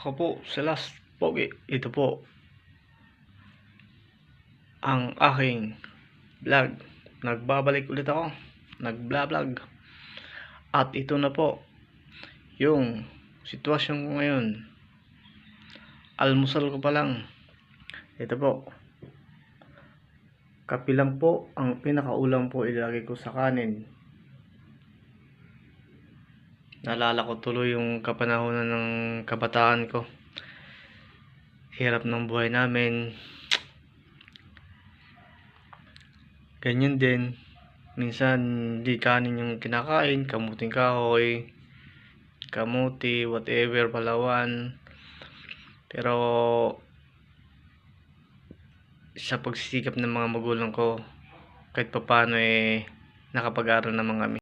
Ako po, si Last Pogi. Ito po ang aking vlog. Nagbabalik ulit ako. Nag-vlog. At ito na po yung sitwasyon ko ngayon. Almusal ko pa lang. Ito po. Kape lang po. Ang pinakaulam po ilagay ko sa kanin. Naalala ko tuloy yung kapanahonan ng kabataan ko. Hirap ng buhay namin. Ganyan din. Minsan di kanin yung kinakain, kamuting kahoy, kamuti, whatever, palawan. Pero sa pagsisikap ng mga magulang ko, kahit papaano nakapag-aral naman kami.